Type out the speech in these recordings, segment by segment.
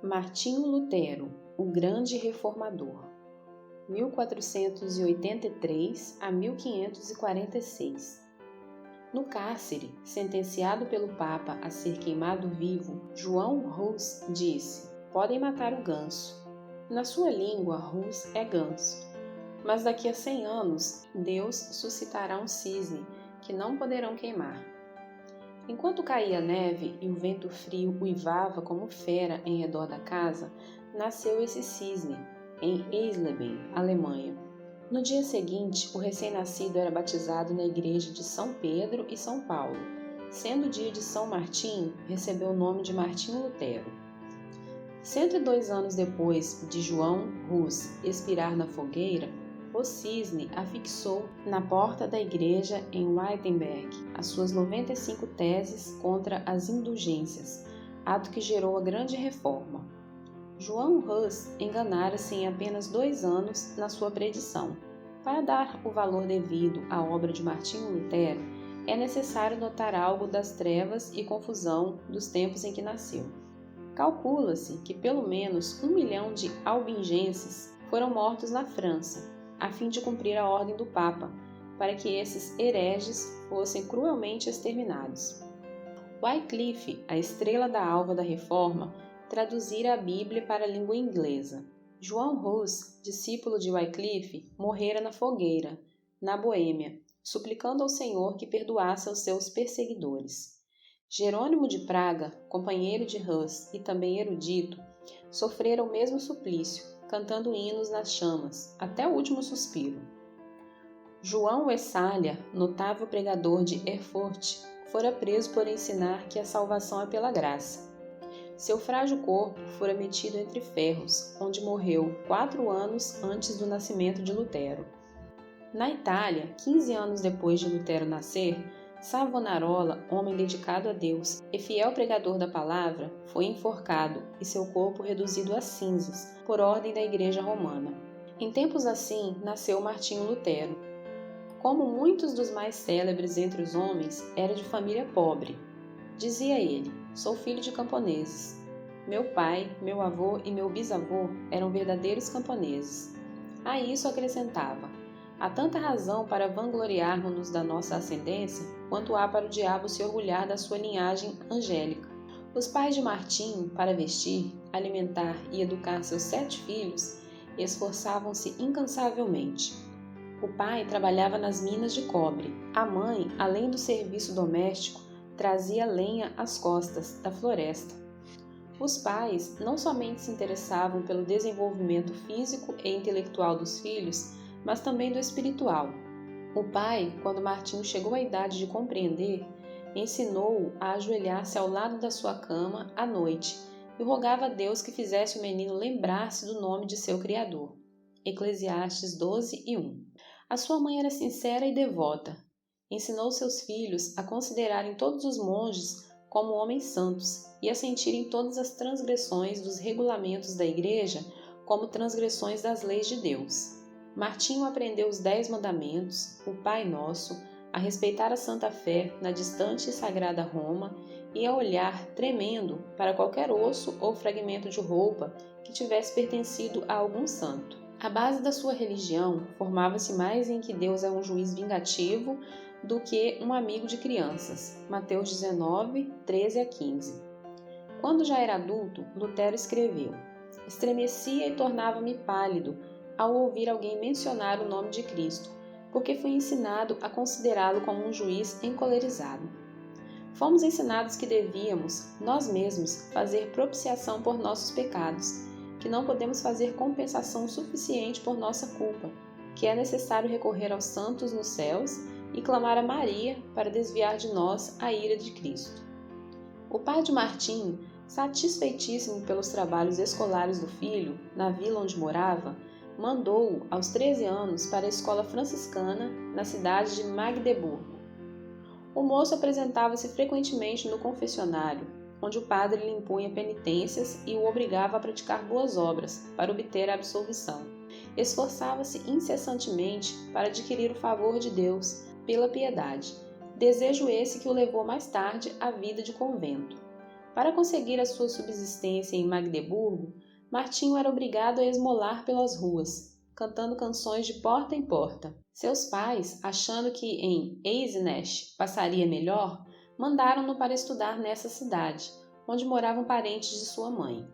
Martinho Lutero, o grande reformador, 1483 a 1546. No cárcere, sentenciado pelo Papa a ser queimado vivo, João Hus disse: "Podem matar o ganso." Na sua língua, Hus é ganso. Mas daqui a 100 anos, Deus suscitará um cisne que não poderão queimar. Enquanto caía neve e o vento frio uivava como fera em redor da casa, nasceu esse cisne, em Eisleben, Alemanha. No dia seguinte, o recém-nascido era batizado na igreja de São Pedro e São Paulo. Sendo o dia de São Martinho, recebeu o nome de Martinho Lutero. 102 anos depois de João Hus expirar na fogueira, o cisne afixou na porta da igreja em Wittenberg as suas 95 teses contra as indulgências, ato que gerou a Grande Reforma. João Hus enganara-se em apenas 2 anos na sua predição. Para dar o valor devido à obra de Martinho Lutero, é necessário notar algo das trevas e confusão dos tempos em que nasceu. Calcula-se que pelo menos 1 milhão de albingenses foram mortos na França, a fim de cumprir a ordem do Papa, para que esses hereges fossem cruelmente exterminados. Wycliffe, a estrela da alva da Reforma, traduzira a Bíblia para a língua inglesa. João Hus, discípulo de Wycliffe, morrera na fogueira, na Boêmia, suplicando ao Senhor que perdoasse aos seus perseguidores. Jerônimo de Praga, companheiro de Hus e também erudito, sofrera o mesmo suplício, cantando hinos nas chamas, até o último suspiro. João Wessalia, notável pregador de Erfurt, fora preso por ensinar que a salvação é pela graça. Seu frágil corpo fora metido entre ferros, onde morreu 4 anos antes do nascimento de Lutero. Na Itália, 15 anos depois de Lutero nascer, Savonarola, homem dedicado a Deus e fiel pregador da palavra, foi enforcado e seu corpo reduzido a cinzas, por ordem da Igreja Romana. Em tempos assim, nasceu Martinho Lutero. Como muitos dos mais célebres entre os homens, era de família pobre. Dizia ele: "Sou filho de camponeses. Meu pai, meu avô e meu bisavô eram verdadeiros camponeses." A isso acrescentava: "Há tanta razão para vangloriarmos-nos da nossa ascendência, quanto há para o diabo se orgulhar da sua linhagem angélica." Os pais de Martinho, para vestir, alimentar e educar seus 7 filhos, esforçavam-se incansavelmente. O pai trabalhava nas minas de cobre. A mãe, além do serviço doméstico, trazia lenha às costas da floresta. Os pais não somente se interessavam pelo desenvolvimento físico e intelectual dos filhos, mas também do espiritual. O pai, quando Martinho chegou à idade de compreender, ensinou-o a ajoelhar-se ao lado da sua cama à noite e rogava a Deus que fizesse o menino lembrar-se do nome de seu Criador. Eclesiastes 12:1. A sua mãe era sincera e devota. Ensinou seus filhos a considerarem todos os monges como homens santos e a sentirem todas as transgressões dos regulamentos da Igreja como transgressões das leis de Deus. Martinho aprendeu os 10 mandamentos, o Pai Nosso, a respeitar a Santa Fé na distante e sagrada Roma e a olhar, tremendo, para qualquer osso ou fragmento de roupa que tivesse pertencido a algum santo. A base da sua religião formava-se mais em que Deus é um juiz vingativo do que um amigo de crianças. Mateus 19, 13 a 15. Quando já era adulto, Lutero escreveu: "Estremecia e tornava-me pálido ao ouvir alguém mencionar o nome de Cristo, porque fui ensinado a considerá-lo como um juiz encolerizado." Fomos ensinados que devíamos, nós mesmos, fazer propiciação por nossos pecados, que não podemos fazer compensação suficiente por nossa culpa, que é necessário recorrer aos santos nos céus e clamar a Maria para desviar de nós a ira de Cristo. O pai de Martinho, satisfeitíssimo pelos trabalhos escolares do filho, na vila onde morava, mandou-o, aos 13 anos, para a escola franciscana na cidade de Magdeburgo. O moço apresentava-se frequentemente no confessionário, onde o padre lhe impunha penitências e o obrigava a praticar boas obras para obter a absolvição. Esforçava-se incessantemente para adquirir o favor de Deus pela piedade, desejo esse que o levou mais tarde à vida de convento. Para conseguir a sua subsistência em Magdeburgo, Martinho era obrigado a esmolar pelas ruas, cantando canções de porta em porta. Seus pais, achando que em Eisenach passaria melhor, mandaram-no para estudar nessa cidade, onde moravam parentes de sua mãe.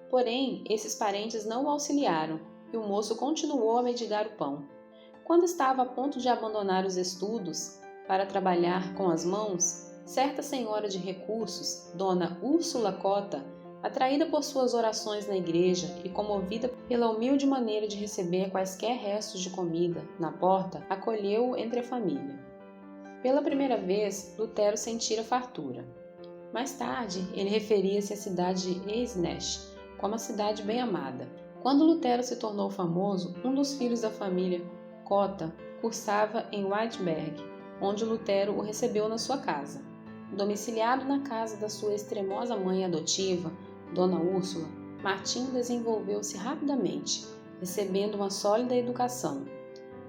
Porém, esses parentes não o auxiliaram, e o moço continuou a mendigar o pão. Quando estava a ponto de abandonar os estudos para trabalhar com as mãos, certa senhora de recursos, Dona Úrsula Cota, atraída por suas orações na igreja e comovida pela humilde maneira de receber quaisquer restos de comida na porta, acolheu-o entre a família. Pela primeira vez, Lutero sentira fartura. Mais tarde, ele referia-se à cidade de Eisenach como a cidade bem amada. Quando Lutero se tornou famoso, um dos filhos da família Cota cursava em Wittenberg, onde Lutero o recebeu na sua casa. Domiciliado na casa da sua extremosa mãe adotiva, Dona Úrsula, Martinho desenvolveu-se rapidamente, recebendo uma sólida educação.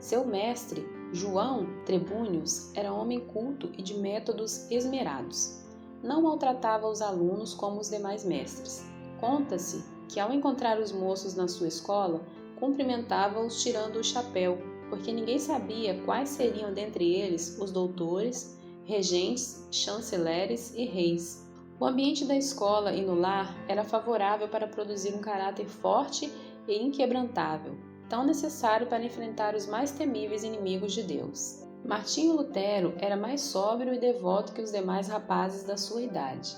Seu mestre, João Trebúnius, era homem culto e de métodos esmerados. Não maltratava os alunos como os demais mestres. Conta-se que, ao encontrar os moços na sua escola, cumprimentava-os tirando o chapéu, porque ninguém sabia quais seriam dentre eles os doutores, regentes, chanceleres e reis. O ambiente da escola e no lar era favorável para produzir um caráter forte e inquebrantável, tão necessário para enfrentar os mais temíveis inimigos de Deus. Martinho Lutero era mais sóbrio e devoto que os demais rapazes da sua idade.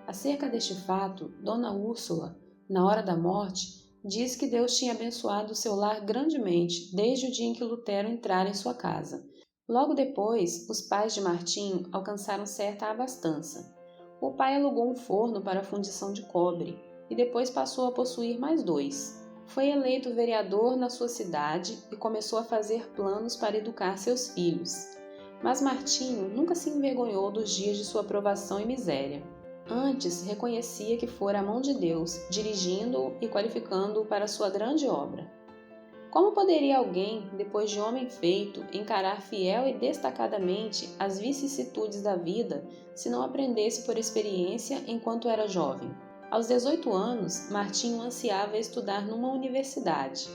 Acerca deste fato, Dona Úrsula, na hora da morte, diz que Deus tinha abençoado seu lar grandemente desde o dia em que Lutero entrara em sua casa. Logo depois, os pais de Martinho alcançaram certa abastança. O pai alugou um forno para a fundição de cobre e depois passou a possuir mais 2. Foi eleito vereador na sua cidade e começou a fazer planos para educar seus filhos. Mas Martinho nunca se envergonhou dos dias de sua provação e miséria. Antes, reconhecia que fora a mão de Deus, dirigindo-o e qualificando-o para sua grande obra. Como poderia alguém, depois de homem feito, encarar fiel e destacadamente as vicissitudes da vida, se não aprendesse por experiência enquanto era jovem? Aos 18 anos, Martinho ansiava estudar numa universidade.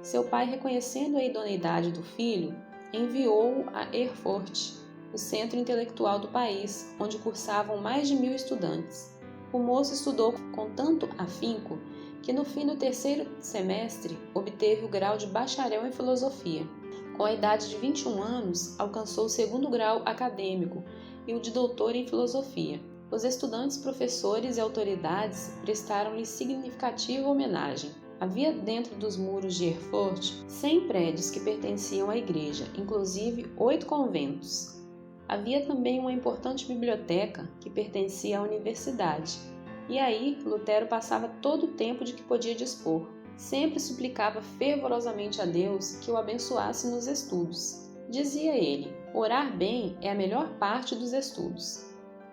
Seu pai, reconhecendo a idoneidade do filho, enviou-o a Erfurt, o centro intelectual do país, onde cursavam mais de 1000 estudantes. O moço estudou com tanto afinco que no fim do 3º semestre obteve o grau de bacharel em filosofia. Com a idade de 21 anos, alcançou o 2º grau acadêmico e o de doutor em filosofia. Os estudantes, professores e autoridades prestaram-lhe significativa homenagem. Havia dentro dos muros de Erfurt 100 prédios que pertenciam à igreja, inclusive 8 conventos. Havia também uma importante biblioteca que pertencia à universidade, e aí Lutero passava todo o tempo de que podia dispor. Sempre suplicava fervorosamente a Deus que o abençoasse nos estudos. Dizia ele: orar bem é a melhor parte dos estudos.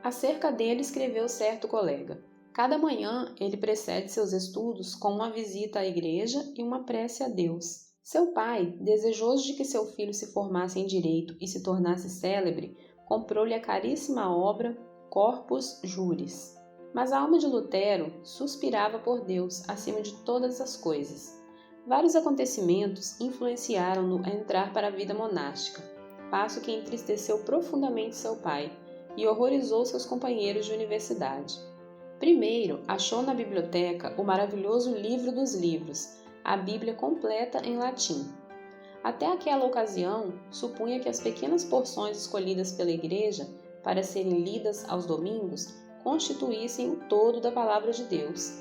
Acerca dele escreveu certo colega: cada manhã ele precede seus estudos com uma visita à igreja e uma prece a Deus. Seu pai, desejoso de que seu filho se formasse em direito e se tornasse célebre, comprou-lhe a caríssima obra Corpus Juris. Mas a alma de Lutero suspirava por Deus acima de todas as coisas. Vários acontecimentos influenciaram-no a entrar para a vida monástica, passo que entristeceu profundamente seu pai e horrorizou seus companheiros de universidade. Primeiro, achou na biblioteca o maravilhoso livro dos livros, a Bíblia completa em latim. Até aquela ocasião, supunha que as pequenas porções escolhidas pela igreja para serem lidas aos domingos constituíssem o todo da palavra de Deus.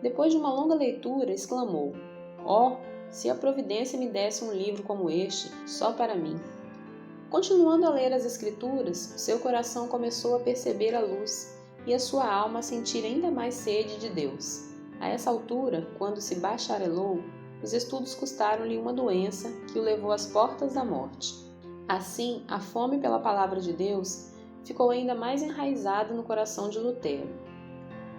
Depois de uma longa leitura, exclamou: "Oh, se a providência me desse um livro como este, só para mim!" Continuando a ler as Escrituras, seu coração começou a perceber a luz e a sua alma a sentir ainda mais sede de Deus. A essa altura, quando se bacharelou, os estudos custaram-lhe uma doença que o levou às portas da morte. Assim, a fome pela palavra de Deus ficou ainda mais enraizada no coração de Lutero.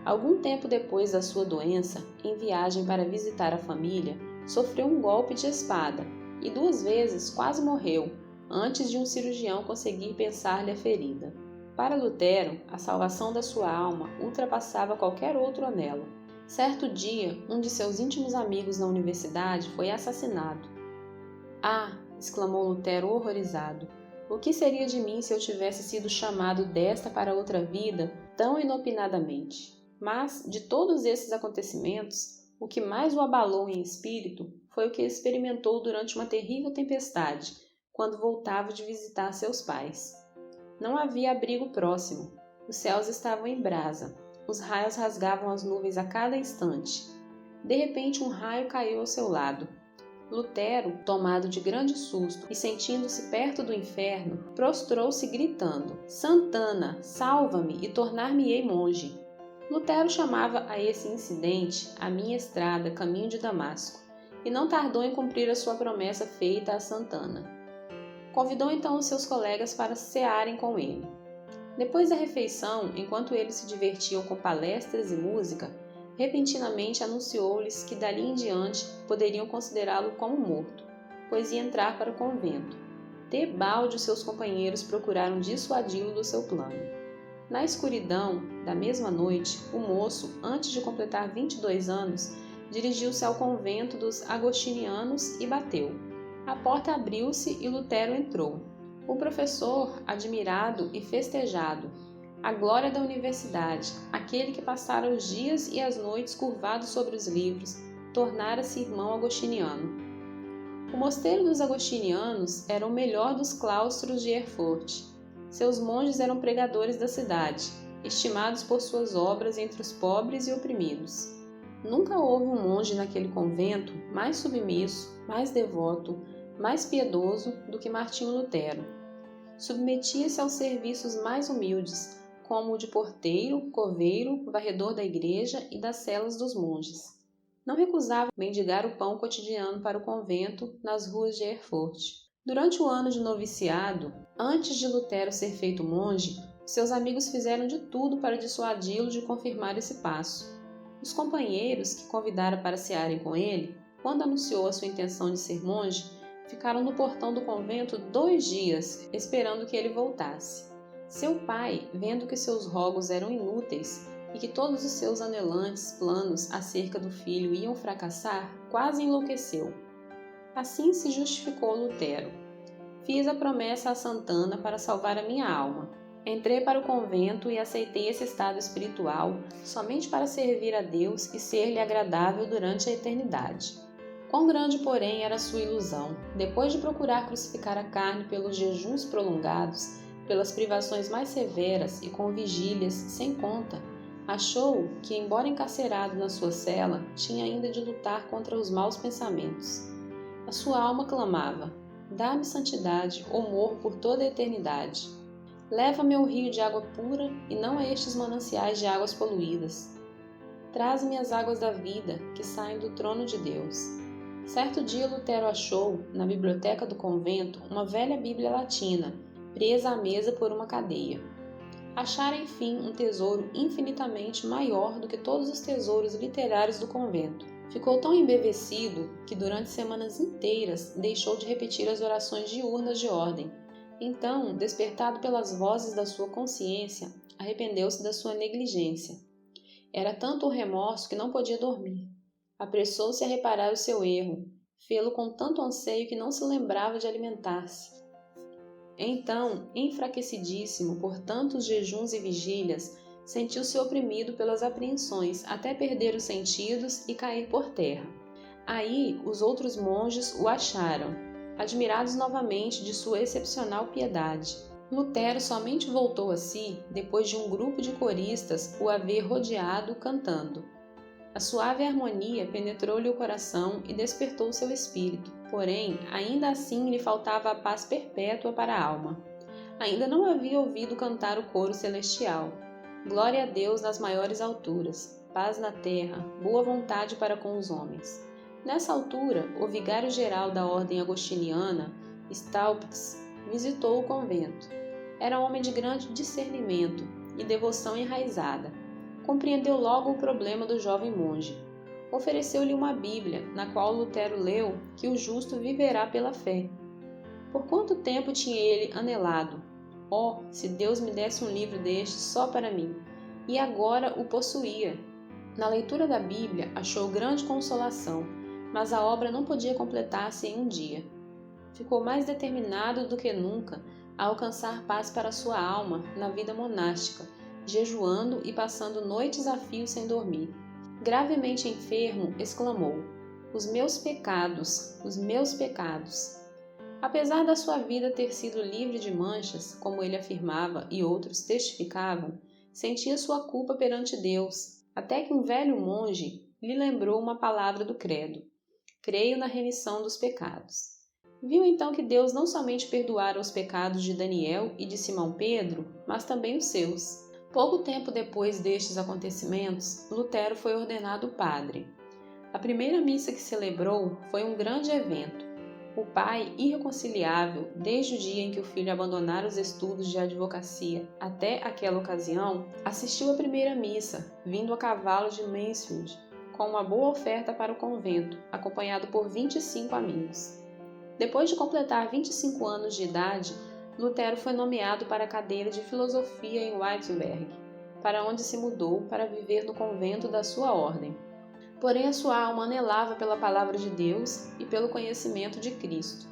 Algum tempo depois da sua doença, em viagem para visitar a família, sofreu um golpe de espada e 2 vezes quase morreu, antes de um cirurgião conseguir pensar-lhe a ferida. Para Lutero, a salvação da sua alma ultrapassava qualquer outro anelo. Certo dia, um de seus íntimos amigos na universidade foi assassinado. "Ah!", exclamou Lutero horrorizado. "O que seria de mim se eu tivesse sido chamado desta para outra vida tão inopinadamente?" Mas, de todos esses acontecimentos, o que mais o abalou em espírito foi o que experimentou durante uma terrível tempestade, quando voltava de visitar seus pais. Não havia abrigo próximo. Os céus estavam em brasa. Os raios rasgavam as nuvens a cada instante. De repente, um raio caiu ao seu lado. Lutero, tomado de grande susto e sentindo-se perto do inferno, prostrou-se gritando: "Santana, salva-me e tornar-me-ei monge." Lutero chamava a esse incidente a minha estrada, caminho de Damasco, e não tardou em cumprir a sua promessa feita a Santana. Convidou então os seus colegas para cearem com ele. Depois da refeição, enquanto eles se divertiam com palestras e música, repentinamente anunciou-lhes que dali em diante poderiam considerá-lo como morto, pois ia entrar para o convento. Debalde os seus companheiros procuraram dissuadi-lo do seu plano. Na escuridão da mesma noite, o moço, antes de completar 22 anos, dirigiu-se ao convento dos agostinianos e bateu. A porta abriu-se e Lutero entrou. O professor, admirado e festejado, a glória da universidade, aquele que passara os dias e as noites curvado sobre os livros, tornara-se irmão agostiniano. O mosteiro dos agostinianos era o melhor dos claustros de Erfurt. Seus monges eram pregadores da cidade, estimados por suas obras entre os pobres e oprimidos. Nunca houve um monge naquele convento mais submisso, mais devoto, mais piedoso do que Martinho Lutero. Submetia-se aos serviços mais humildes, como o de porteiro, coveiro, varredor da igreja e das celas dos monges. Não recusava mendigar o pão cotidiano para o convento nas ruas de Erfurt. Durante o ano de noviciado, antes de Lutero ser feito monge, seus amigos fizeram de tudo para dissuadi-lo de confirmar esse passo. Os companheiros que convidara para cearem com ele, quando anunciou a sua intenção de ser monge, ficaram no portão do convento 2 dias, esperando que ele voltasse. Seu pai, vendo que seus rogos eram inúteis e que todos os seus anelantes planos acerca do filho iam fracassar, quase enlouqueceu. Assim se justificou Lutero. "Fiz a promessa a Santana para salvar a minha alma. Entrei para o convento e aceitei esse estado espiritual somente para servir a Deus e ser-lhe agradável durante a eternidade." Quão grande, porém, era sua ilusão. Depois de procurar crucificar a carne pelos jejuns prolongados, pelas privações mais severas e com vigílias sem conta, achou que, embora encarcerado na sua cela, tinha ainda de lutar contra os maus pensamentos. A sua alma clamava: "Dá-me santidade ou morro por toda a eternidade. Leva-me ao rio de água pura e não a estes mananciais de águas poluídas. Traze-me as águas da vida que saem do trono de Deus." Certo dia Lutero achou, na biblioteca do convento, uma velha Bíblia latina, presa à mesa por uma cadeia. Achara, enfim, um tesouro infinitamente maior do que todos os tesouros literários do convento. Ficou tão embevecido que durante semanas inteiras deixou de repetir as orações diurnas de ordem. Então, despertado pelas vozes da sua consciência, arrependeu-se da sua negligência. Era tanto o remorso que não podia dormir. Apressou-se a reparar o seu erro, fê-lo com tanto anseio que não se lembrava de alimentar-se. Então, enfraquecidíssimo por tantos jejuns e vigílias, sentiu-se oprimido pelas apreensões até perder os sentidos e cair por terra. Aí os outros monges o acharam, admirados novamente de sua excepcional piedade. Lutero somente voltou a si depois de um grupo de coristas o haver rodeado cantando. A suave harmonia penetrou-lhe o coração e despertou seu espírito, porém, ainda assim lhe faltava a paz perpétua para a alma. Ainda não havia ouvido cantar o coro celestial. Glória a Deus nas maiores alturas, paz na terra, boa vontade para com os homens. Nessa altura, o vigário-geral da ordem agostiniana, Staupitz, visitou o convento. Era homem de grande discernimento e devoção enraizada. Compreendeu logo o problema do jovem monge. Ofereceu-lhe uma Bíblia, na qual Lutero leu que o justo viverá pela fé. Por quanto tempo tinha ele anelado? Oh, se Deus me desse um livro deste só para mim! E agora o possuía. Na leitura da Bíblia achou grande consolação, mas a obra não podia completar-se em um dia. Ficou mais determinado do que nunca a alcançar paz para sua alma na vida monástica, jejuando e passando noites a fio sem dormir. Gravemente enfermo, exclamou: os meus pecados, os meus pecados! Apesar da sua vida ter sido livre de manchas, como ele afirmava e outros testificavam, sentia sua culpa perante Deus, até que um velho monge lhe lembrou uma palavra do credo: creio na remissão dos pecados. Viu então que Deus não somente perdoara os pecados de Daniel e de Simão Pedro, mas também os seus. Pouco tempo depois destes acontecimentos, Lutero foi ordenado padre. A primeira missa que celebrou foi um grande evento. O pai, irreconciliável desde o dia em que o filho abandonara os estudos de advocacia até aquela ocasião, assistiu à primeira missa, vindo a cavalo de Mansfield, com uma boa oferta para o convento, acompanhado por 25 amigos. Depois de completar 25 anos de idade, Lutero foi nomeado para a cadeira de filosofia em Wittenberg, para onde se mudou para viver no convento da sua ordem. Porém, a sua alma anelava pela palavra de Deus e pelo conhecimento de Cristo.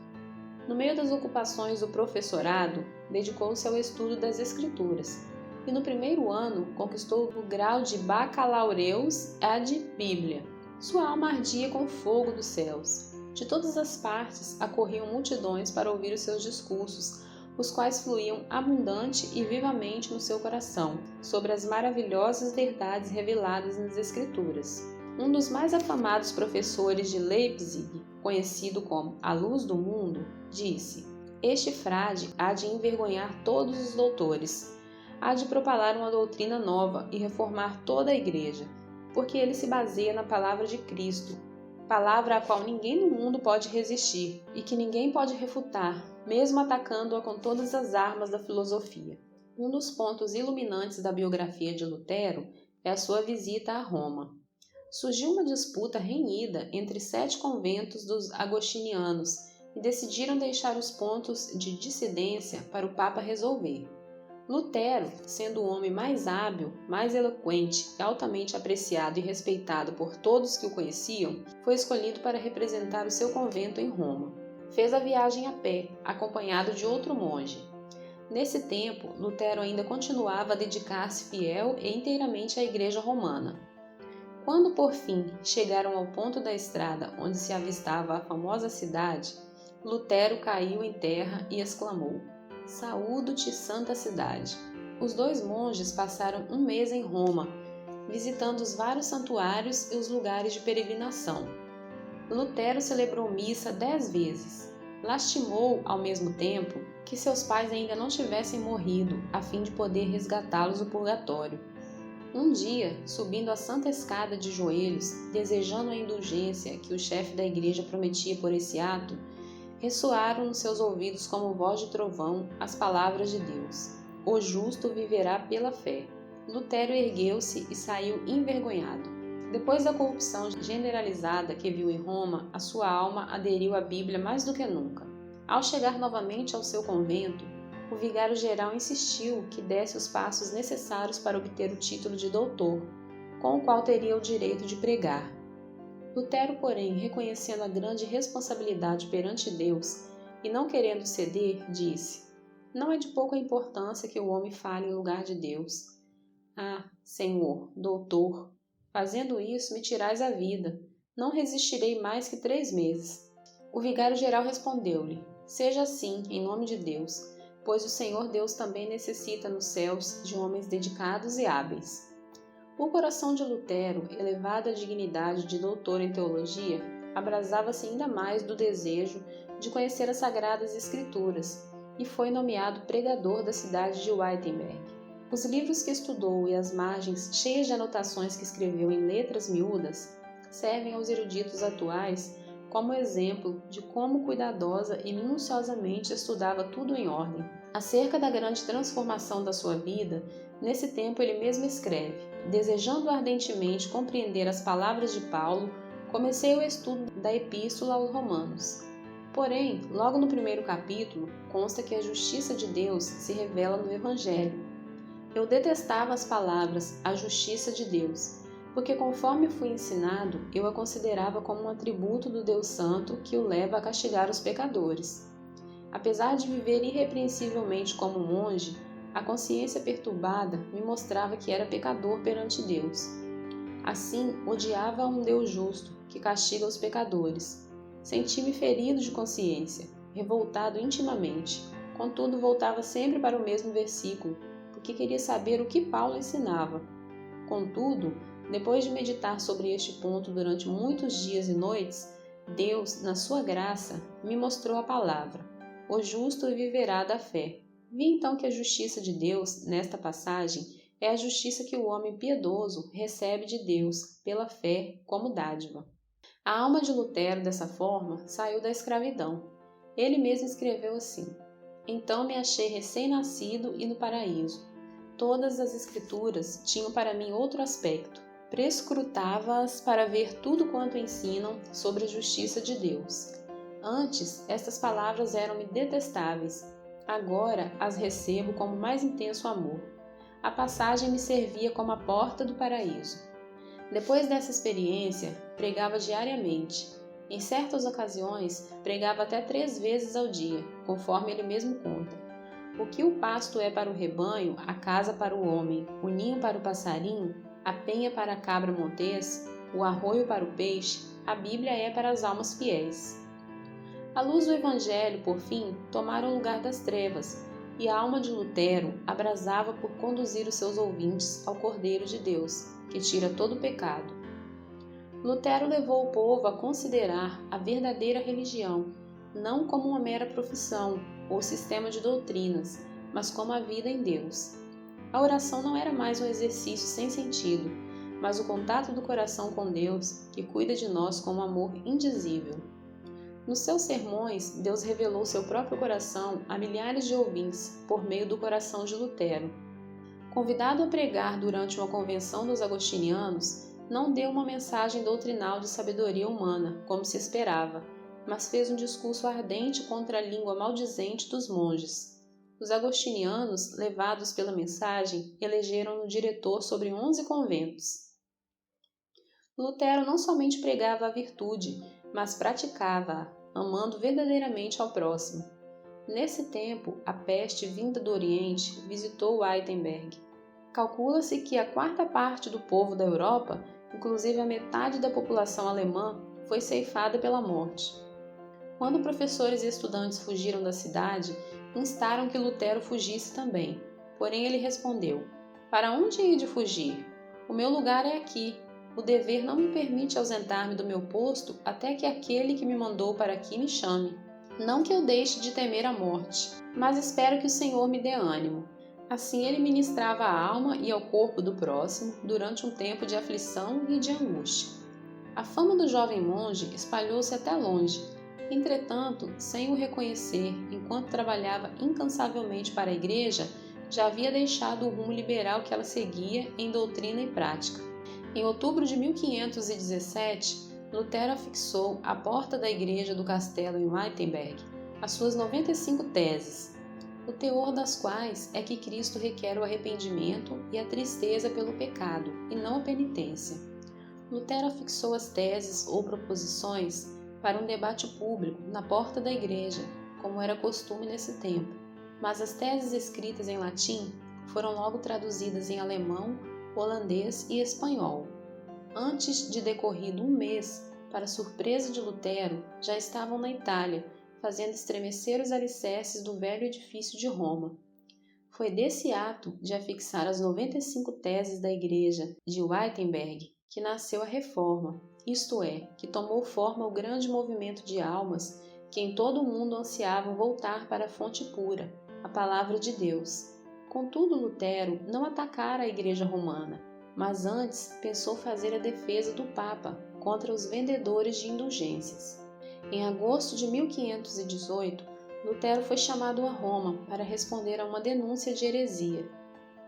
No meio das ocupações do professorado, dedicou-se ao estudo das Escrituras, e no primeiro ano conquistou o grau de Baccalaureus ad Biblia. Sua alma ardia com o fogo dos céus. De todas as partes acorriam multidões para ouvir os seus discursos, os quais fluíam abundante e vivamente no seu coração, sobre as maravilhosas verdades reveladas nas Escrituras. Um dos mais afamados professores de Leipzig, conhecido como a Luz do Mundo, disse: este frade há de envergonhar todos os doutores, há de propalar uma doutrina nova e reformar toda a Igreja, porque ele se baseia na palavra de Cristo, palavra à qual ninguém no mundo pode resistir e que ninguém pode refutar, mesmo atacando-a com todas as armas da filosofia. Um dos pontos iluminantes da biografia de Lutero é a sua visita a Roma. Surgiu uma disputa renhida entre 7 conventos dos agostinianos e decidiram deixar os pontos de dissidência para o Papa resolver. Lutero, sendo o homem mais hábil, mais eloquente e altamente apreciado e respeitado por todos que o conheciam, foi escolhido para representar o seu convento em Roma. Fez a viagem a pé, acompanhado de outro monge. Nesse tempo, Lutero ainda continuava a dedicar-se fiel e inteiramente à Igreja Romana. Quando, por fim, chegaram ao ponto da estrada onde se avistava a famosa cidade, Lutero caiu em terra e exclamou: saúdo-te, santa cidade! Os 2 monges passaram um mês em Roma, visitando os vários santuários e os lugares de peregrinação. Lutero celebrou missa 10 vezes. Lastimou, ao mesmo tempo, que seus pais ainda não tivessem morrido, a fim de poder resgatá-los do purgatório. Um dia, subindo a santa escada de joelhos, desejando a indulgência que o chefe da igreja prometia por esse ato, ressoaram nos seus ouvidos como voz de trovão as palavras de Deus: o justo viverá pela fé. Lutero ergueu-se e saiu envergonhado. Depois da corrupção generalizada que viu em Roma, a sua alma aderiu à Bíblia mais do que nunca. Ao chegar novamente ao seu convento, o vigário-geral insistiu que desse os passos necessários para obter o título de doutor, com o qual teria o direito de pregar. Lutero, porém, reconhecendo a grande responsabilidade perante Deus e não querendo ceder, disse: não é de pouca importância que o homem fale em lugar de Deus. Ah, Senhor, doutor, fazendo isso me tirais a vida. Não resistirei mais que 3 meses. O vigário-geral respondeu-lhe: seja assim, em nome de Deus, pois o Senhor Deus também necessita nos céus de homens dedicados e hábeis. O coração de Lutero, elevado à dignidade de doutor em teologia, abrasava-se ainda mais do desejo de conhecer as Sagradas Escrituras e foi nomeado pregador da cidade de Wittenberg. Os livros que estudou e as margens cheias de anotações que escreveu em letras miúdas servem aos eruditos atuais como exemplo de como cuidadosa e minuciosamente estudava tudo em ordem. Acerca da grande transformação da sua vida, nesse tempo ele mesmo escreve: desejando ardentemente compreender as palavras de Paulo, comecei o estudo da Epístola aos Romanos. Porém, logo no primeiro capítulo, consta que a justiça de Deus se revela no Evangelho. Eu detestava as palavras "a justiça de Deus", porque conforme fui ensinado, eu a considerava como um atributo do Deus Santo que o leva a castigar os pecadores. Apesar de viver irrepreensivelmente como monge, a consciência perturbada me mostrava que era pecador perante Deus. Assim, odiava a um Deus justo, que castiga os pecadores. Senti-me ferido de consciência, revoltado intimamente. Contudo, voltava sempre para o mesmo versículo, porque queria saber o que Paulo ensinava. Contudo, depois de meditar sobre este ponto durante muitos dias e noites, Deus, na sua graça, me mostrou a palavra: "O justo viverá da fé". Vi então que a justiça de Deus, nesta passagem, é a justiça que o homem piedoso recebe de Deus, pela fé, como dádiva. A alma de Lutero, dessa forma, saiu da escravidão. Ele mesmo escreveu assim: "Então me achei recém-nascido e no paraíso. Todas as escrituras tinham para mim outro aspecto. Prescrutava-as para ver tudo quanto ensinam sobre a justiça de Deus. Antes, estas palavras eram-me detestáveis. Agora as recebo como mais intenso amor. A passagem me servia como a porta do paraíso." Depois dessa experiência, pregava diariamente. Em certas ocasiões, pregava até 3 vezes ao dia, conforme ele mesmo conta. O que o pasto é para o rebanho, a casa para o homem, o ninho para o passarinho, a penha para a cabra montês, o arroio para o peixe, a Bíblia é para as almas fiéis. A luz do Evangelho, por fim, tomara o lugar das trevas, e a alma de Lutero abrasava por conduzir os seus ouvintes ao Cordeiro de Deus, que tira todo o pecado. Lutero levou o povo a considerar a verdadeira religião, não como uma mera profissão ou sistema de doutrinas, mas como a vida em Deus. A oração não era mais um exercício sem sentido, mas o contato do coração com Deus, que cuida de nós com um amor indizível. Nos seus sermões, Deus revelou seu próprio coração a milhares de ouvintes por meio do coração de Lutero. Convidado a pregar durante uma convenção dos agostinianos, não deu uma mensagem doutrinal de sabedoria humana, como se esperava, mas fez um discurso ardente contra a língua maldizente dos monges. Os agostinianos, levados pela mensagem, elegeram-no diretor sobre 11 conventos. Lutero não somente pregava a virtude, mas praticava-a, amando verdadeiramente ao próximo. Nesse tempo, a peste vinda do Oriente visitou Wittenberg. Calcula-se que a 1/4 do povo da Europa, inclusive a metade da população alemã, foi ceifada pela morte. Quando professores e estudantes fugiram da cidade, instaram que Lutero fugisse também. Porém, ele respondeu: "Para onde hei de fugir? O meu lugar é aqui. O dever não me permite ausentar-me do meu posto até que aquele que me mandou para aqui me chame. Não que eu deixe de temer a morte, mas espero que o Senhor me dê ânimo." Assim ele ministrava à alma e ao corpo do próximo durante um tempo de aflição e de angústia. A fama do jovem monge espalhou-se até longe. Entretanto, sem o reconhecer, enquanto trabalhava incansavelmente para a igreja, já havia deixado o rumo liberal que ela seguia em doutrina e prática. Em outubro de 1517, Lutero afixou à porta da igreja do castelo em Wittenberg as suas 95 teses, o teor das quais é que Cristo requer o arrependimento e a tristeza pelo pecado, e não a penitência. Lutero afixou as teses ou proposições para um debate público na porta da igreja, como era costume nesse tempo, mas as teses escritas em latim foram logo traduzidas em alemão, holandês e espanhol. Antes de decorrido um mês, para surpresa de Lutero, já estavam na Itália, fazendo estremecer os alicerces do velho edifício de Roma. Foi desse ato de afixar as 95 teses da igreja de Wittenberg que nasceu a Reforma, isto é, que tomou forma o grande movimento de almas que em todo o mundo ansiavam voltar para a fonte pura, a palavra de Deus. Contudo, Lutero não atacara a igreja romana, mas antes pensou fazer a defesa do Papa contra os vendedores de indulgências. Em agosto de 1518, Lutero foi chamado a Roma para responder a uma denúncia de heresia.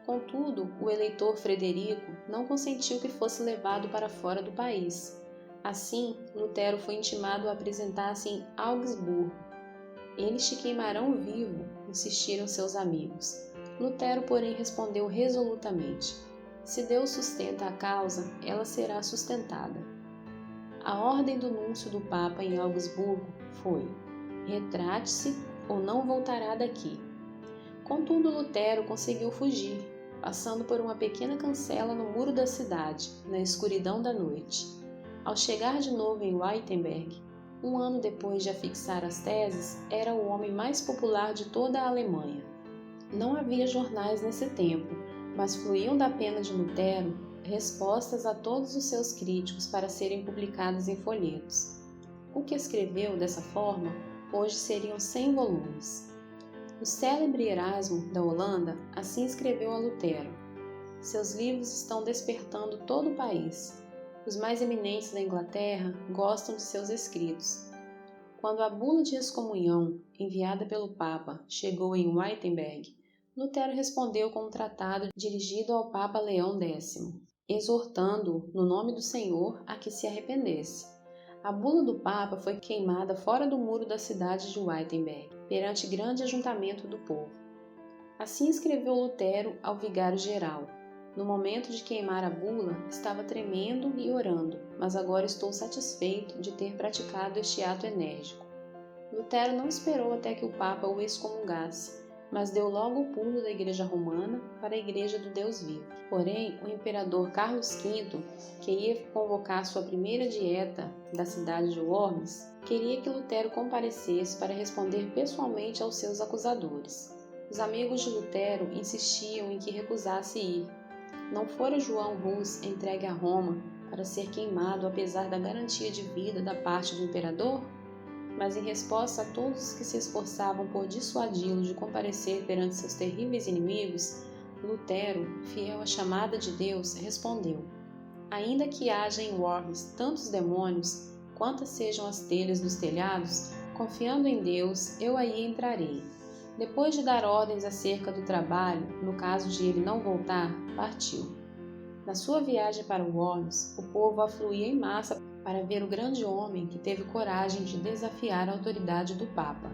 Contudo, o eleitor Frederico não consentiu que fosse levado para fora do país. Assim, Lutero foi intimado a apresentar-se em Augsburgo. Eles te queimarão vivo, insistiram seus amigos. Lutero, porém, respondeu resolutamente: se Deus sustenta a causa, ela será sustentada. A ordem do núncio do Papa em Augsburgo foi: retrate-se ou não voltará daqui. Contudo, Lutero conseguiu fugir, passando por uma pequena cancela no muro da cidade, na escuridão da noite. Ao chegar de novo em Wittenberg, um ano depois de afixar as teses, era o homem mais popular de toda a Alemanha. Não havia jornais nesse tempo, mas fluíam da pena de Lutero respostas a todos os seus críticos para serem publicadas em folhetos. O que escreveu dessa forma, hoje seriam 100 volumes. O célebre Erasmo, da Holanda, assim escreveu a Lutero: seus livros estão despertando todo o país. Os mais eminentes da Inglaterra gostam de seus escritos. Quando a bula de excomunhão, enviada pelo Papa, chegou em Wittenberg, Lutero respondeu com um tratado dirigido ao Papa Leão X, exortando-o, no nome do Senhor, a que se arrependesse. A bula do Papa foi queimada fora do muro da cidade de Wittenberg, perante grande ajuntamento do povo. Assim escreveu Lutero ao vigário-geral: no momento de queimar a bula, estava tremendo e orando, mas agora estou satisfeito de ter praticado este ato enérgico. Lutero não esperou até que o Papa o excomungasse, mas deu logo o pulo da Igreja Romana para a Igreja do Deus Vivo. Porém, o imperador Carlos V, que ia convocar sua primeira dieta da cidade de Worms, queria que Lutero comparecesse para responder pessoalmente aos seus acusadores. Os amigos de Lutero insistiam em que recusasse ir. Não fora João Hus entregue a Roma para ser queimado apesar da garantia de vida da parte do imperador? Mas em resposta a todos os que se esforçavam por dissuadi-lo de comparecer perante seus terríveis inimigos, Lutero, fiel à chamada de Deus, respondeu: ainda que haja em Worms tantos demônios, quantas sejam as telhas dos telhados, confiando em Deus, eu aí entrarei. Depois de dar ordens acerca do trabalho, no caso de ele não voltar, partiu. Na sua viagem para Worms, o povo afluía em massa para ver o grande homem que teve coragem de desafiar a autoridade do Papa.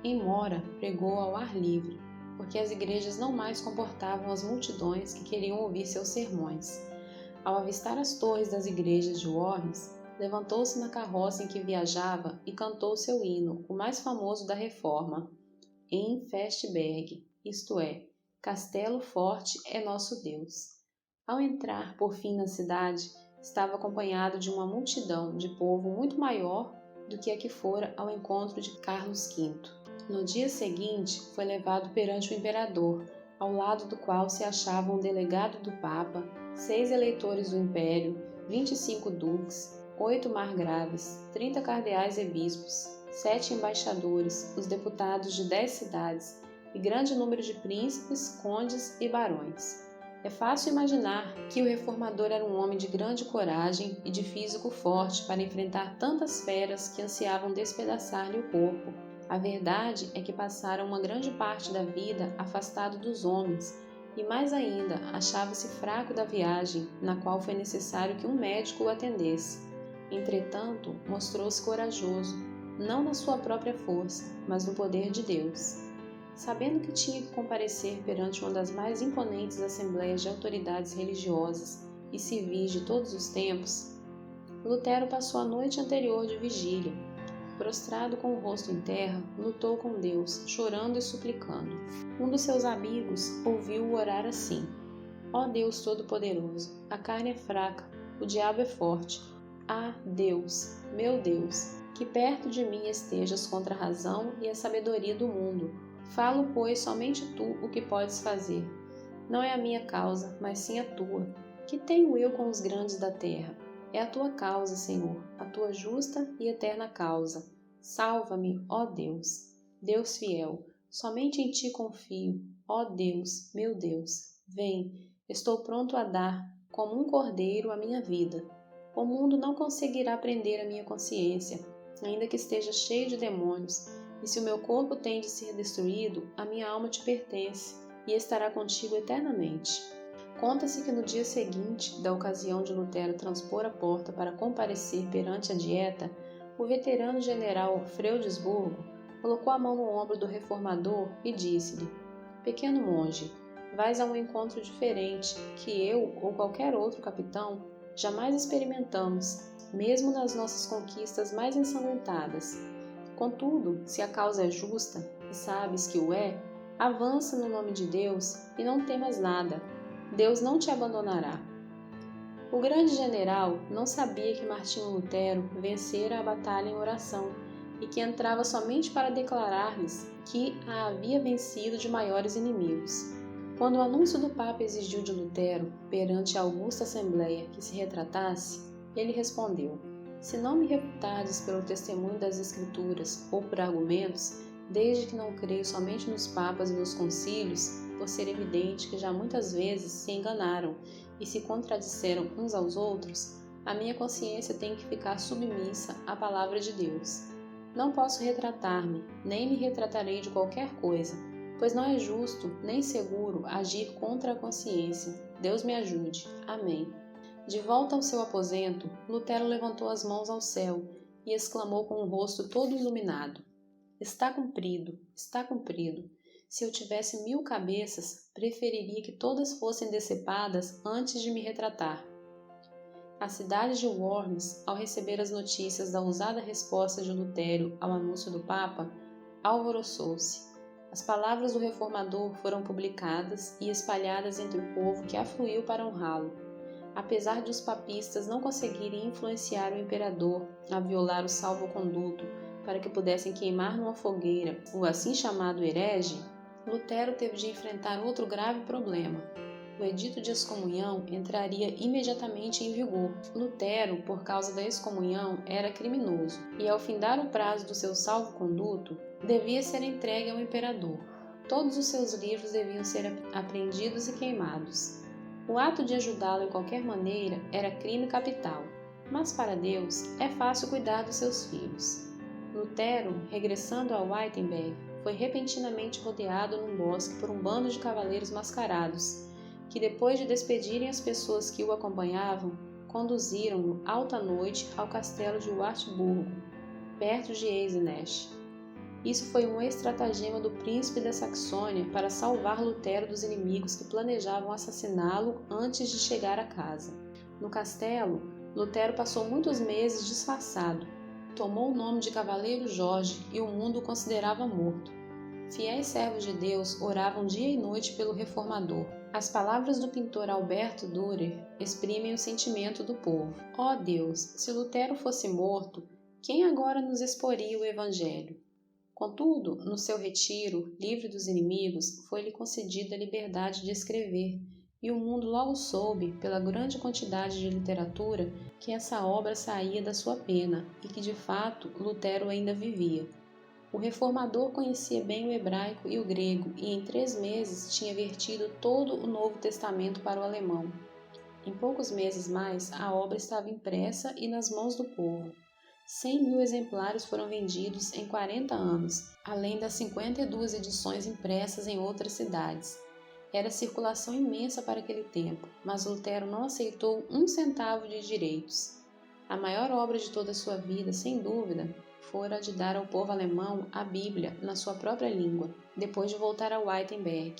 Em Mora, pregou ao ar livre, porque as igrejas não mais comportavam as multidões que queriam ouvir seus sermões. Ao avistar as torres das igrejas de Worms, levantou-se na carroça em que viajava e cantou seu hino, o mais famoso da Reforma, em Festberg, isto é, Castelo Forte é nosso Deus. Ao entrar, por fim, na cidade, estava acompanhado de uma multidão de povo muito maior do que a que fora ao encontro de Carlos V. No dia seguinte, foi levado perante o imperador, ao lado do qual se achava um delegado do Papa, 6 eleitores do Império, 25 duques, 8 margraves, 30 cardeais e bispos, 7 embaixadores, os deputados de 10 cidades e grande número de príncipes, condes e barões. É fácil imaginar que o reformador era um homem de grande coragem e de físico forte para enfrentar tantas feras que ansiavam despedaçar-lhe o corpo. A verdade é que passara uma grande parte da vida afastado dos homens e, mais ainda, achava-se fraco da viagem, na qual foi necessário que um médico o atendesse. Entretanto, mostrou-se corajoso, não na sua própria força, mas no poder de Deus. Sabendo que tinha que comparecer perante uma das mais imponentes assembleias de autoridades religiosas e civis de todos os tempos, Lutero passou a noite anterior de vigília. Prostrado com o rosto em terra, lutou com Deus, chorando e suplicando. Um dos seus amigos ouviu-o orar assim: ó Deus Todo-Poderoso, a carne é fraca, o diabo é forte. Ah, Deus, meu Deus, que perto de mim estejas contra a razão e a sabedoria do mundo. Falo, pois, somente tu o que podes fazer. Não é a minha causa, mas sim a tua. Que tenho eu com os grandes da terra? É a tua causa, Senhor, a tua justa e eterna causa. Salva-me, ó Deus. Deus fiel, somente em ti confio. Ó Deus, meu Deus, vem, estou pronto a dar, como um cordeiro, a minha vida. O mundo não conseguirá prender a minha consciência, ainda que esteja cheio de demônios. E se o meu corpo tem de ser destruído, a minha alma te pertence e estará contigo eternamente. Conta-se que no dia seguinte da ocasião de Lutero transpor a porta para comparecer perante a Dieta, o veterano general Freudesburgo colocou a mão no ombro do reformador e disse-lhe: Pequeno monge, vais a um encontro diferente que eu ou qualquer outro capitão jamais experimentamos, mesmo nas nossas conquistas mais ensanguentadas. Contudo, se a causa é justa, e sabes que o é, avança no nome de Deus e não temas nada. Deus não te abandonará. O grande general não sabia que Martinho Lutero vencera a batalha em oração e que entrava somente para declarar-lhes que a havia vencido de maiores inimigos. Quando o anúncio do Papa exigiu de Lutero, perante a augusta Assembleia, que se retratasse, ele respondeu: Se não me refutardes pelo testemunho das Escrituras ou por argumentos, desde que não creio somente nos papas e nos concílios, por ser evidente que já muitas vezes se enganaram e se contradisseram uns aos outros, a minha consciência tem que ficar submissa à palavra de Deus. Não posso retratar-me, nem me retratarei de qualquer coisa, pois não é justo nem seguro agir contra a consciência. Deus me ajude. Amém. De volta ao seu aposento, Lutero levantou as mãos ao céu e exclamou com o rosto todo iluminado: Está cumprido, está cumprido. Se eu tivesse 1000 cabeças, preferiria que todas fossem decepadas antes de me retratar. A cidade de Worms, ao receber as notícias da ousada resposta de Lutero ao anúncio do Papa, alvoroçou-se. As palavras do reformador foram publicadas e espalhadas entre o povo que afluiu para honrá-lo. Apesar de os papistas não conseguirem influenciar o imperador a violar o salvo-conduto para que pudessem queimar numa fogueira o assim chamado herege, Lutero teve de enfrentar outro grave problema. O edito de excomunhão entraria imediatamente em vigor. Lutero, por causa da excomunhão, era criminoso e, ao findar o prazo do seu salvo-conduto, devia ser entregue ao imperador. Todos os seus livros deviam ser apreendidos e queimados. O ato de ajudá-lo em qualquer maneira era crime capital, mas para Deus é fácil cuidar dos seus filhos. Lutero, regressando a Wittenberg, foi repentinamente rodeado num bosque por um bando de cavaleiros mascarados, que depois de despedirem as pessoas que o acompanhavam, conduziram-no alta noite ao castelo de Wartburgo, perto de Eisenach. Isso foi um estratagema do príncipe da Saxônia para salvar Lutero dos inimigos que planejavam assassiná-lo antes de chegar a casa. No castelo, Lutero passou muitos meses disfarçado. Tomou o nome de Cavaleiro Jorge e o mundo o considerava morto. Fiéis servos de Deus oravam dia e noite pelo reformador. As palavras do pintor Alberto Dürer exprimem o sentimento do povo. Ó Deus, se Lutero fosse morto, quem agora nos exporia o Evangelho? Contudo, no seu retiro, livre dos inimigos, foi-lhe concedida a liberdade de escrever, e o mundo logo soube, pela grande quantidade de literatura, que essa obra saía da sua pena e que, de fato, Lutero ainda vivia. O reformador conhecia bem o hebraico e o grego e, em 3 meses, tinha vertido todo o Novo Testamento para o alemão. Em poucos meses mais, a obra estava impressa e nas mãos do povo. 100.000 exemplares foram vendidos em 40 anos, além das 52 edições impressas em outras cidades. Era circulação imensa para aquele tempo, mas Lutero não aceitou 1 centavo de direitos. A maior obra de toda a sua vida, sem dúvida, fora a de dar ao povo alemão a Bíblia na sua própria língua, depois de voltar a Wittenberg.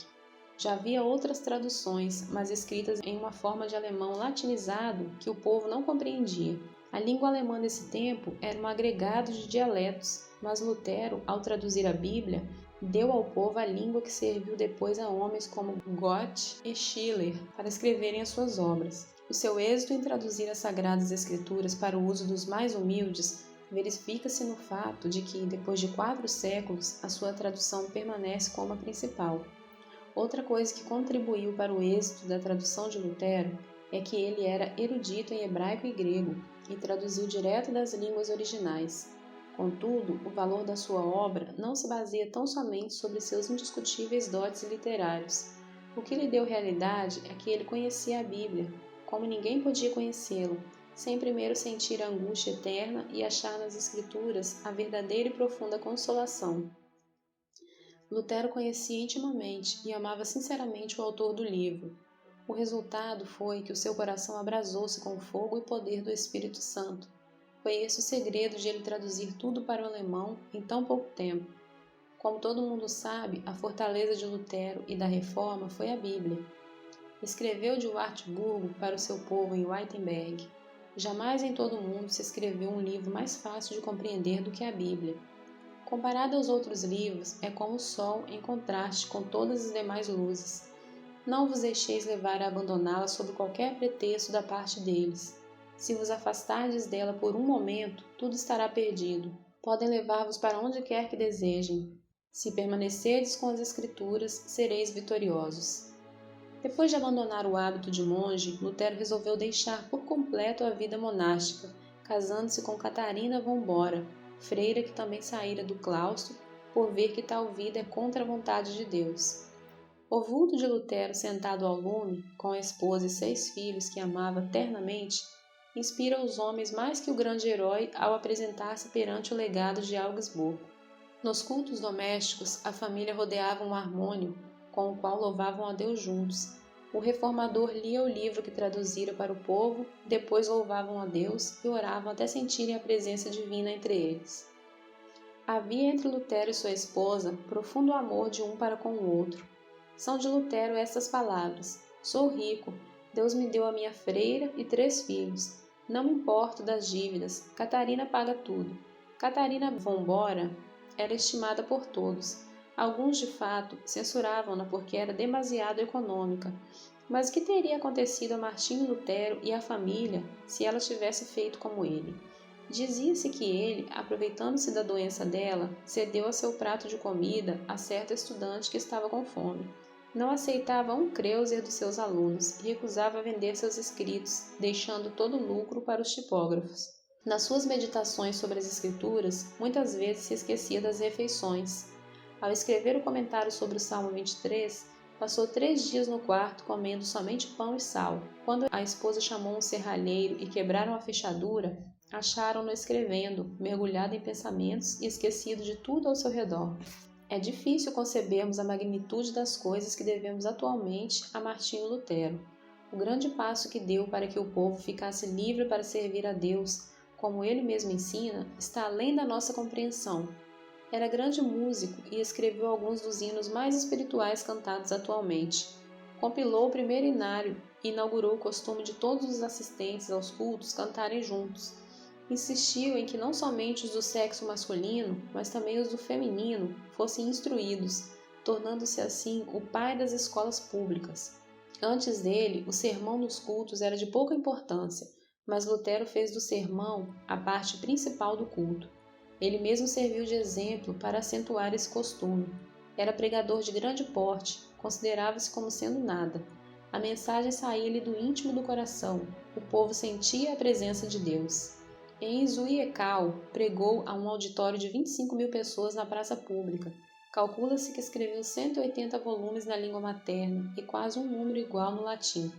Já havia outras traduções, mas escritas em uma forma de alemão latinizado que o povo não compreendia. A língua alemã desse tempo era um agregado de dialetos, mas Lutero, ao traduzir a Bíblia, deu ao povo a língua que serviu depois a homens como Goethe e Schiller para escreverem as suas obras. O seu êxito em traduzir as Sagradas Escrituras para o uso dos mais humildes verifica-se no fato de que, depois de 4 séculos, a sua tradução permanece como a principal. Outra coisa que contribuiu para o êxito da tradução de Lutero é que ele era erudito em hebraico e grego e traduziu direto das línguas originais. Contudo, o valor da sua obra não se baseia tão somente sobre seus indiscutíveis dotes literários. O que lhe deu realidade é que ele conhecia a Bíblia, como ninguém podia conhecê-la, sem primeiro sentir a angústia eterna e achar nas Escrituras a verdadeira e profunda consolação. Lutero conhecia intimamente e amava sinceramente o autor do livro. O resultado foi que o seu coração abrasou-se com o fogo e poder do Espírito Santo. Foi esse o segredo de ele traduzir tudo para o alemão em tão pouco tempo. Como todo mundo sabe, a fortaleza de Lutero e da Reforma foi a Bíblia. Escreveu de Wartburgo para o seu povo em Wittenberg. Jamais em todo o mundo se escreveu um livro mais fácil de compreender do que a Bíblia. Comparado aos outros livros, é como o sol em contraste com todas as demais luzes. Não vos deixeis levar a abandoná-la sob qualquer pretexto da parte deles. Se vos afastardes dela por um momento, tudo estará perdido. Podem levar-vos para onde quer que desejem. Se permanecerdes com as Escrituras, sereis vitoriosos. Depois de abandonar o hábito de monge, Lutero resolveu deixar por completo a vida monástica, casando-se com Catarina von Bora, freira que também saíra do claustro, por ver que tal vida é contra a vontade de Deus. O vulto de Lutero sentado ao lume, com a esposa e 6 filhos que amava ternamente, inspira os homens mais que o grande herói ao apresentar-se perante o legado de Augsburgo. Nos cultos domésticos, a família rodeava um harmônio, com o qual louvavam a Deus juntos. O reformador lia o livro que traduzira para o povo, depois louvavam a Deus e oravam até sentirem a presença divina entre eles. Havia entre Lutero e sua esposa profundo amor de um para com o outro. São de Lutero estas palavras: sou rico, Deus me deu a minha freira e 3 filhos. Não me importo das dívidas, Catarina paga tudo. Catarina von Bora era estimada por todos. Alguns, de fato, censuravam-na porque era demasiado econômica. Mas o que teria acontecido a Martinho Lutero e à família se ela tivesse feito como ele? Dizia-se que ele, aproveitando-se da doença dela, cedeu a seu prato de comida a certo estudante que estava com fome. Não aceitava um creuser dos seus alunos e recusava vender seus escritos, deixando todo o lucro para os tipógrafos. Nas suas meditações sobre as Escrituras, muitas vezes se esquecia das refeições. Ao escrever o comentário sobre o Salmo 23, passou 3 dias no quarto comendo somente pão e sal. Quando a esposa chamou um serralheiro e quebraram a fechadura, acharam-no escrevendo, mergulhado em pensamentos e esquecido de tudo ao seu redor. É difícil concebermos a magnitude das coisas que devemos atualmente a Martinho Lutero. O grande passo que deu para que o povo ficasse livre para servir a Deus, como ele mesmo ensina, está além da nossa compreensão. Era grande músico e escreveu alguns dos hinos mais espirituais cantados atualmente. Compilou o primeiro inário e inaugurou o costume de todos os assistentes aos cultos cantarem juntos. Insistiu em que não somente os do sexo masculino, mas também os do feminino fossem instruídos, tornando-se assim o pai das escolas públicas. Antes dele, o sermão nos cultos era de pouca importância, mas Lutero fez do sermão a parte principal do culto. Ele mesmo serviu de exemplo para acentuar esse costume. Era pregador de grande porte, considerava-se como sendo nada. A mensagem saía-lhe do íntimo do coração, o povo sentia a presença de Deus. Em Zwickau, pregou a um auditório de 25.000 pessoas na praça pública. Calcula-se que escreveu 180 volumes na língua materna e quase um número igual no latim.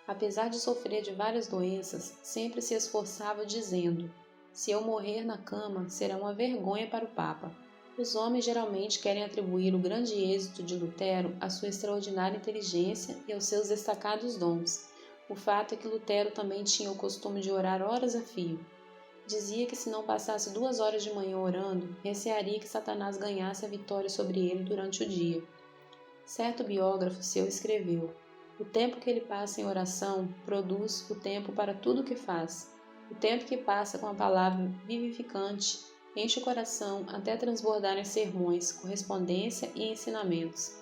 Apesar de sofrer de várias doenças, sempre se esforçava dizendo: se eu morrer na cama, será uma vergonha para o Papa. Os homens geralmente querem atribuir o grande êxito de Lutero à sua extraordinária inteligência e aos seus destacados dons. O fato é que Lutero também tinha o costume de orar horas a fio. Dizia que se não passasse 2 horas de manhã orando, recearia que Satanás ganhasse a vitória sobre ele durante o dia. Certo biógrafo seu escreveu: o tempo que ele passa em oração produz o tempo para tudo o que faz. O tempo que passa com a palavra vivificante enche o coração até transbordar em sermões, correspondência e ensinamentos.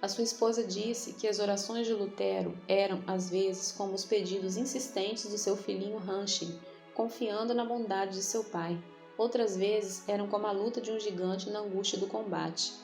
A sua esposa disse que as orações de Lutero eram, às vezes, como os pedidos insistentes do seu filhinho Ranchen, confiando na bondade de seu pai. Outras vezes eram como a luta de um gigante na angústia do combate.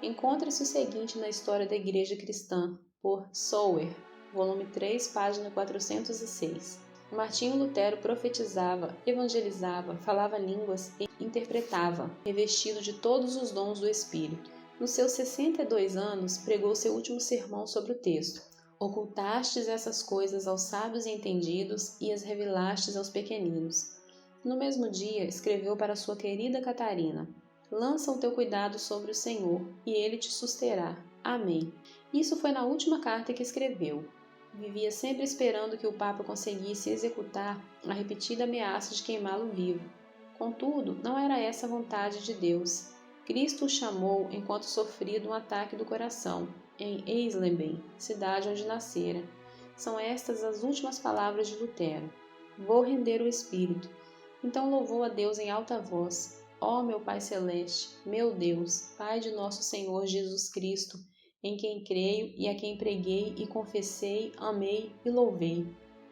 Encontra-se o seguinte na História da Igreja Cristã, por Sauer, volume 3, página 406. Martinho Lutero profetizava, evangelizava, falava línguas e interpretava, revestido de todos os dons do Espírito. Nos seus 62 anos, pregou seu último sermão sobre o texto: ocultastes essas coisas aos sábios e entendidos e as revelastes aos pequeninos. No mesmo dia, escreveu para sua querida Catarina: lança o teu cuidado sobre o Senhor, e ele te susterá. Amém. Isso foi na última carta que escreveu. Vivia sempre esperando que o Papa conseguisse executar a repetida ameaça de queimá-lo vivo. Contudo, não era essa a vontade de Deus. Cristo o chamou enquanto sofria de um ataque do coração, em Eisleben, cidade onde nascera. São estas as últimas palavras de Lutero. Vou render o espírito. Então louvou a Deus em alta voz. Ó meu Pai Celeste, meu Deus, Pai de nosso Senhor Jesus Cristo, em quem creio e a quem preguei e confessei, amei e louvei.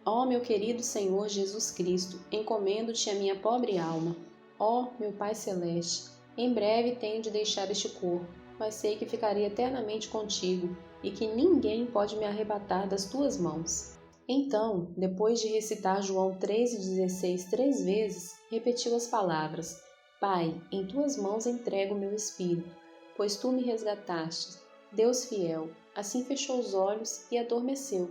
Ó meu querido Senhor Jesus Cristo, encomendo-te a minha pobre alma. Ó meu Pai Celeste, em breve tenho de deixar este corpo, mas sei que ficarei eternamente contigo e que ninguém pode me arrebatar das tuas mãos. Então, depois de recitar João 13,16 3 vezes, repetiu as palavras: Pai, em tuas mãos entrego o meu espírito, pois tu me resgataste. Deus fiel, assim fechou os olhos e adormeceu.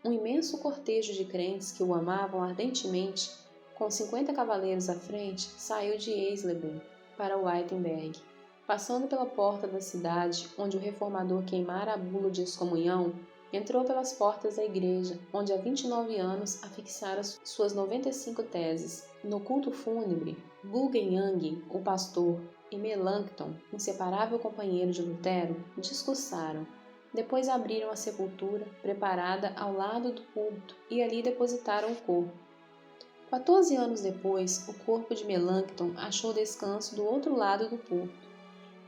Um imenso cortejo de crentes que o amavam ardentemente, com 50 cavaleiros à frente, saiu de Eisleben para Wittenberg. Passando pela porta da cidade, onde o reformador queimara a bula de excomunhão, entrou pelas portas da igreja, onde há 29 anos afixara suas 95 teses. No culto fúnebre, Guggenheim, o pastor, e Melanchthon, inseparável companheiro de Lutero, discursaram. Depois abriram a sepultura, preparada ao lado do púlpito, e ali depositaram o corpo. 14 anos depois, o corpo de Melanchthon achou descanso do outro lado do púlpito.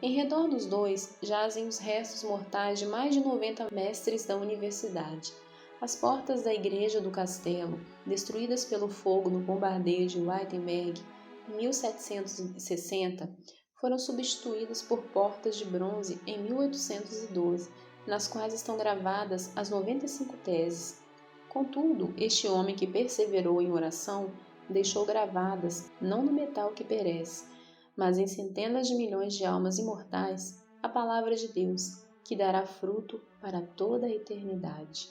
Em redor dos dois jazem os restos mortais de mais de 90 mestres da universidade. As portas da igreja do castelo, destruídas pelo fogo no bombardeio de Wittenberg em 1760, foram substituídas por portas de bronze em 1812, nas quais estão gravadas as 95 teses. Contudo, este homem que perseverou em oração deixou gravadas, não no metal que perece, mas em centenas de milhões de almas imortais, a palavra de Deus, que dará fruto para toda a eternidade.